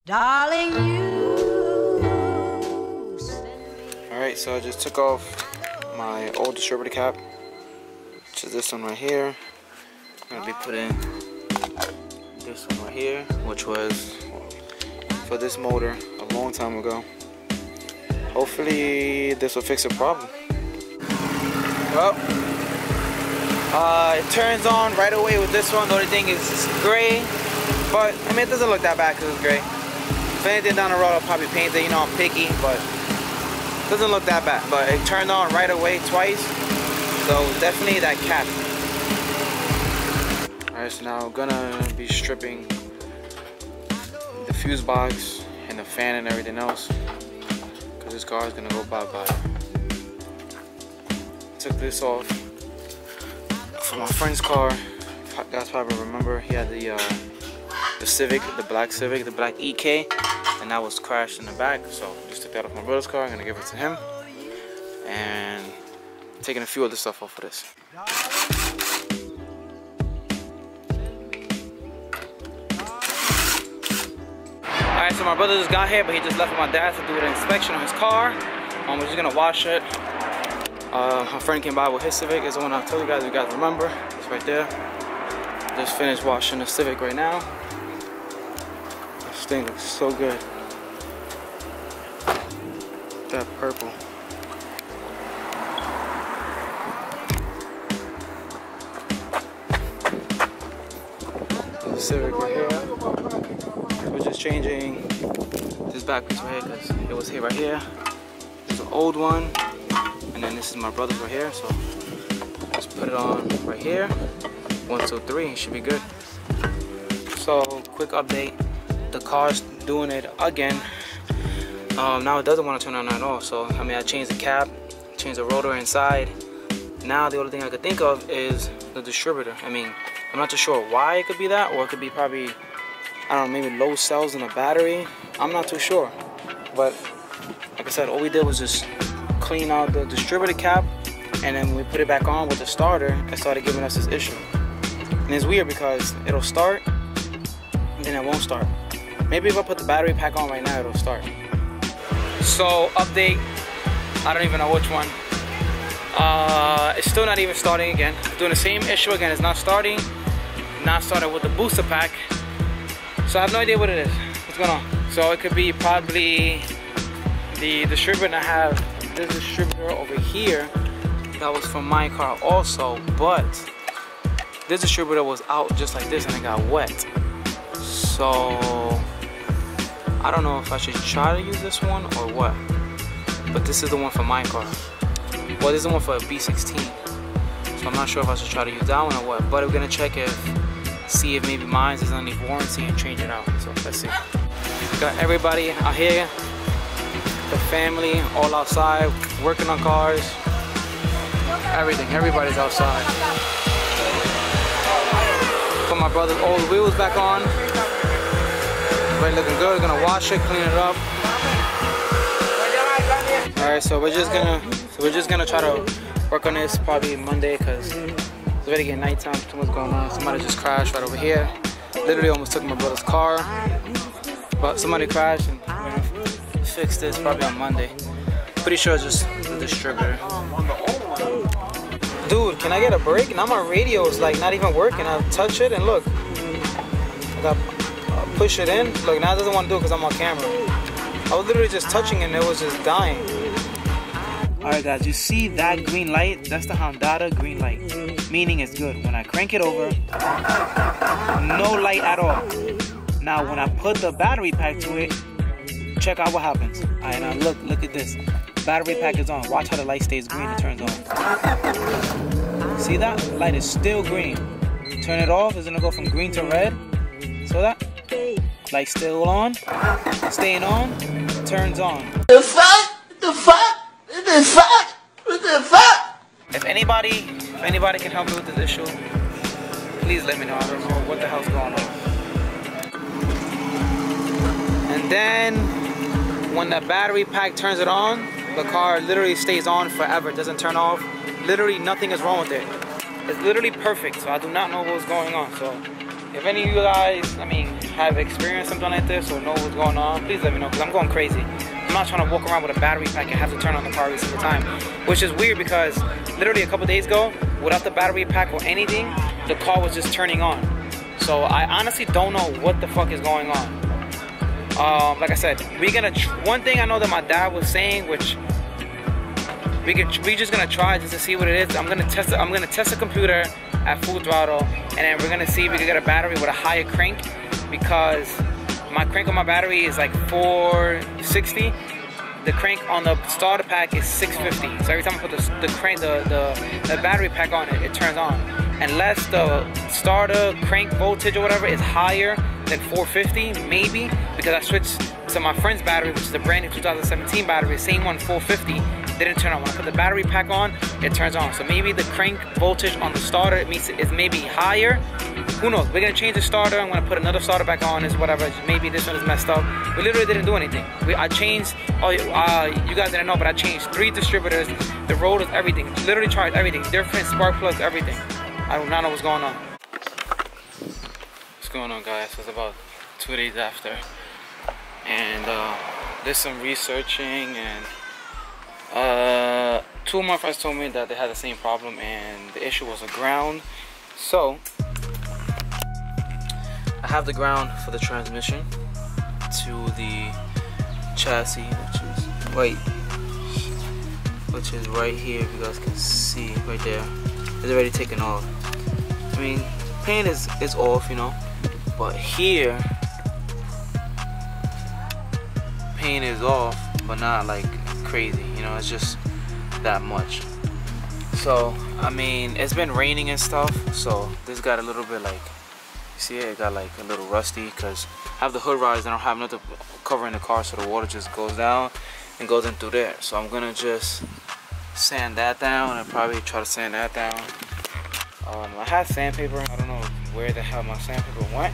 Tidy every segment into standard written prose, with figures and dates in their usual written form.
Darling, Alright, so I just took off my old distributor cap, which is this one right here. I'm going to be putting this one right here, which was for this motor a long time ago. Hopefully this will fix the problem. Well, it turns on right away with this one. The only thing is it's gray, but I mean it doesn't look that bad because it's gray. If anything down the road I'll probably paint it, you know, I'm picky, but it doesn't look that bad. But it turned on right away twice, so definitely that cap. Alright, so now I'm gonna be stripping the fuse box and the fan and everything else, because this car is gonna go bye-bye. Took this off from my friend's car. You guys probably remember he had the Civic, the black Civic, the black EK, and that was crashed in the back. So just took that off my brother's car. I'm gonna give it to him, and taking a few other stuff off of this. Alright, so my brother just got here, but he just left with my dad to do an inspection on his car. We're just gonna wash it. My friend came by with his Civic. It's the one I told you guys remember. It's right there. Just finished washing the Civic right now. This thing looks so good. That purple. The Civic right here. We're just changing this back piece right here because it was here right here. There's an old one. And then this is my brother's right here, so just put it on right here. 1, 2, 3, it should be good. So quick update, the car's doing it again. Now it doesn't want to turn on at all. So I mean, I changed the cap, changed the rotor inside. Now the only thing I could think of is the distributor. I mean, I'm not too sure why it could be that, or it could be probably, I don't know, maybe low cells in the battery. I'm not too sure, but like I said, all we did was just clean out the distributor cap, and then when we put it back on with the starter, it started giving us this issue. And it's weird because it'll start and then it won't start. Maybe if I put the battery pack on right now, it'll start. So update, I don't even know which one. It's still not even starting again. Doing the same issue again. It's not starting. Not started with the booster pack. So I have no idea what it is. What's going on? So it could be probably the distributor. I have this distributor over here that was from my car also, but this distributor was out just like this and it got wet. So I don't know if I should try to use this one or what, but this is the one for my car. Well, this is the one for a B16, so I'm not sure if I should try to use that one or what, but we're gonna check see if maybe mine is underneath warranty and change it out. So let's see. Got everybody out here, the family all outside working on cars, everybody's outside. Put my brother's old wheels back on. Everybody looking good. Gonna wash it, clean it up. All right, so we're just gonna try to work on this probably Monday because it's already getting nighttime. Too much going on. Somebody just crashed right over here. Literally almost took my brother's car, but somebody crashed and fix this probably on Monday. Pretty sure it's just the distributor. Dude, can I get a break? Now my radio is like not even working. I touch it and look, I got push it in. Look, now it doesn't want to do it because I'm on camera. I was literally just touching it and it was just dying. Alright guys, you see that green light? That's the Honda green light, meaning it's good. When I crank it over, no light at all. Now when I put the battery pack to it, check out what happens. Alright, now look at this. Battery pack is on. Watch how the light stays green and turns on. See that? Light is still green. Turn it off, it's gonna go from green to red. So that? Light still on, staying on, turns on. The fuck? The fuck? The fuck? What the fuck? If anybody can help me with this issue, please let me know. I don't know what the hell's going on. And then when the battery pack turns it on, the car literally stays on forever. It doesn't turn off. Literally nothing is wrong with it. It's literally perfect. So I do not know what's going on. So if any of you guys, I mean, have experienced something like this or know what's going on, please let me know, because I'm going crazy. I'm not trying to walk around with a battery pack and have to turn on the car every single time, which is weird because literally a couple days ago, without the battery pack or anything, the car was just turning on. So I honestly don't know what the fuck is going on. Like I said, one thing I know that my dad was saying, which we just gonna try just to see what it is. I'm gonna test the computer at full throttle, and then we're gonna see if we can get a battery with a higher crank, because my crank on my battery is like 460. The crank on the starter pack is 650. So every time I put the battery pack on it, it turns on. Unless the starter crank voltage or whatever is higher than 450, maybe, because I switched to my friend's battery, which is a brand new 2017 battery, same one, 450, didn't turn on. When I put the battery pack on, it turns on. So maybe the crank voltage on the starter is maybe higher. Who knows? We're gonna change the starter. I'm gonna put another starter back on, is whatever. Maybe this one is messed up. We literally didn't do anything. I changed, you guys didn't know, but I changed 3 distributors, the rotors, everything. Literally tried everything, different spark plugs, everything. I do not know what's going on. What's going on, guys? It's about 2 days after, and did some researching, and 2 of my friends told me that they had the same problem and the issue was a ground. So I have the ground for the transmission to the chassis, which is right here. If you guys can see right there, it's already taken off. I mean, paint is off, you know, but here paint is off, but not like crazy, you know, it's just that much. So I mean, it's been raining and stuff, so this got a little bit like, you see it got like a little rusty, because I have the hood rise and I don't have nothing covering the car, so the water just goes down and goes in through there. So I'm gonna just sand that down and probably try to sand that down. I had sandpaper. I don't know where the hell my sandpaper went,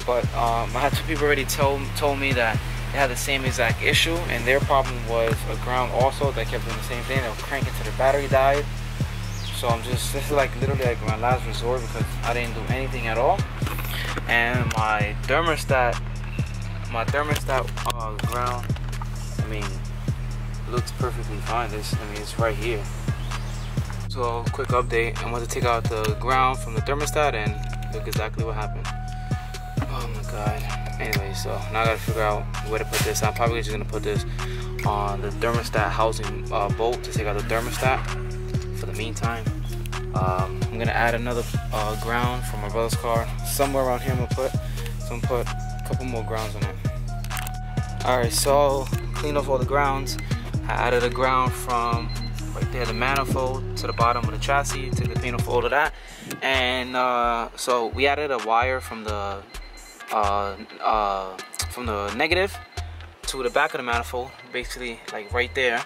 but I had 2 people already told me that they had the same exact issue, and their problem was a ground also. They kept doing the same thing. They were cranking till the battery died. So this is like literally like my last resort, because I didn't do anything at all. And my thermostat ground, I mean, looks perfectly fine. It's right here. So quick update, I'm going to take out the ground from the thermostat and look exactly what happened. Oh my god. Anyway, so now I gotta figure out where to put this. I'm probably just gonna put this on the thermostat housing bolt to take out the thermostat for the meantime. I'm gonna add another ground from my brother's car. Somewhere around here I'm gonna put a couple more grounds on it. Alright, so clean off all the grounds. I added a ground from right there, the manifold, to the bottom of the chassis, took the paint off all of that. And so we added a wire from the negative to the back of the manifold, basically like right there,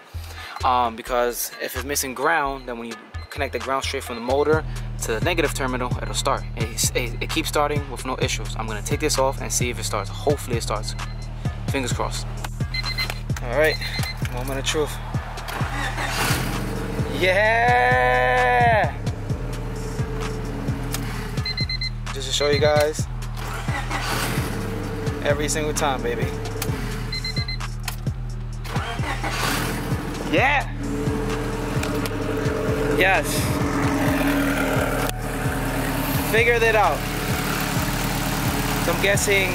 because if it's missing ground, then when you connect the ground straight from the motor to the negative terminal, it'll start. It keeps starting with no issues. I'm gonna take this off and see if it starts. Hopefully it starts. Fingers crossed. All right, moment of truth. Yeah! Just to show you guys, every single time, baby. Yeah! Yes. Figured it out. So I'm guessing,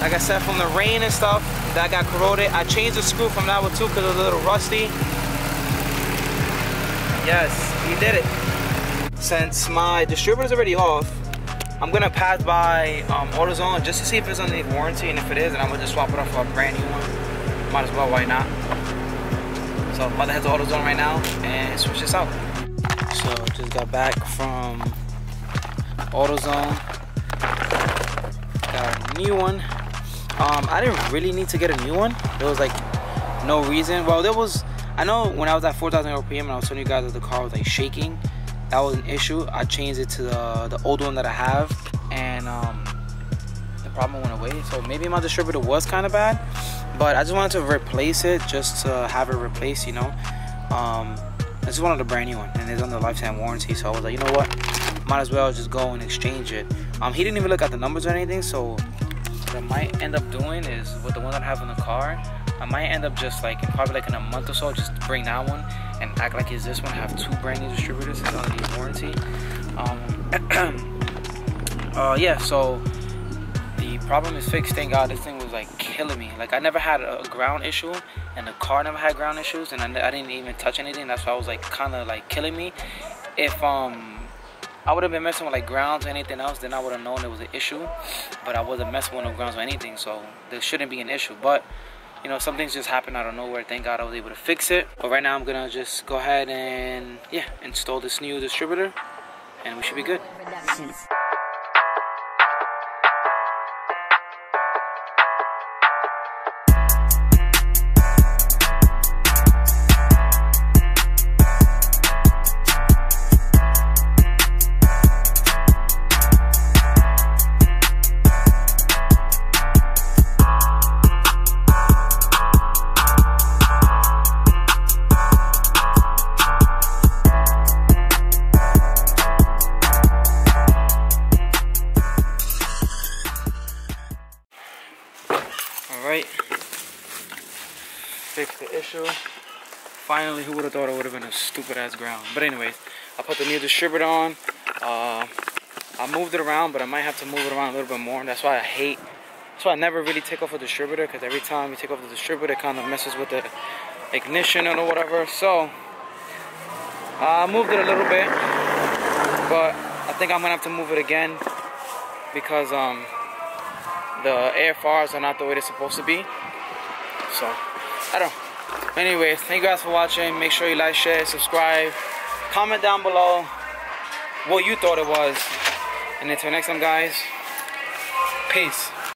like I said, from the rain and stuff, that got corroded. I changed the screw from that one too because it was a little rusty. Yes, he did it. Since my distributor's already off, I'm gonna pass by AutoZone just to see if it's underneath warranty, and if it is, then I'm gonna just swap it off for a brand new one. Might as well, why not? So I'm about to head to AutoZone right now and switch this out. So just got back from AutoZone. Got a new one. I didn't really need to get a new one. There was like no reason. Well, there was. I know when I was at 4,000 RPM and I was telling you guys that the car was like shaking, that was an issue. I changed it to the old one that I have, and the problem went away. So maybe my distributor was kind of bad, but I just wanted to replace it, just to have it replaced, you know. I just wanted a brand new one, and it's under lifetime warranty. So I was like, you know what, might as well just go and exchange it. He didn't even look at the numbers or anything, so what I might end up doing is, with the one that I have in the car, I might end up just like, probably like in a month or so, just bring that one and act like it's this one. I have 2 brand new distributors, it's underneath warranty. Yeah, so the problem is fixed. Thank God. This thing was like killing me. Like, I never had a ground issue, and the car never had ground issues, and I didn't even touch anything. That's why I was like kind of like killing me. If I would have been messing with like grounds or anything else, then I would have known there was an issue. But I wasn't messing with no grounds or anything, so there shouldn't be an issue. But you know, some things just happen out of nowhere. Thank God I was able to fix it. But right now I'm gonna just go ahead and yeah, install this new distributor, and we should be good. Alright, fix the issue. Finally, who would have thought it would have been a stupid ass ground. But anyways, I put the new distributor on. I moved it around, but I might have to move it around a little bit more. That's why I never really take off a distributor, because every time you take off the distributor, it kind of messes with the ignition or whatever. So I moved it a little bit, but I think I'm gonna have to move it again, because the AFRs are not the way they're supposed to be. So I don't know. Anyways, thank you guys for watching. Make sure you like, share, subscribe, comment down below what you thought it was. And until next time, guys, peace.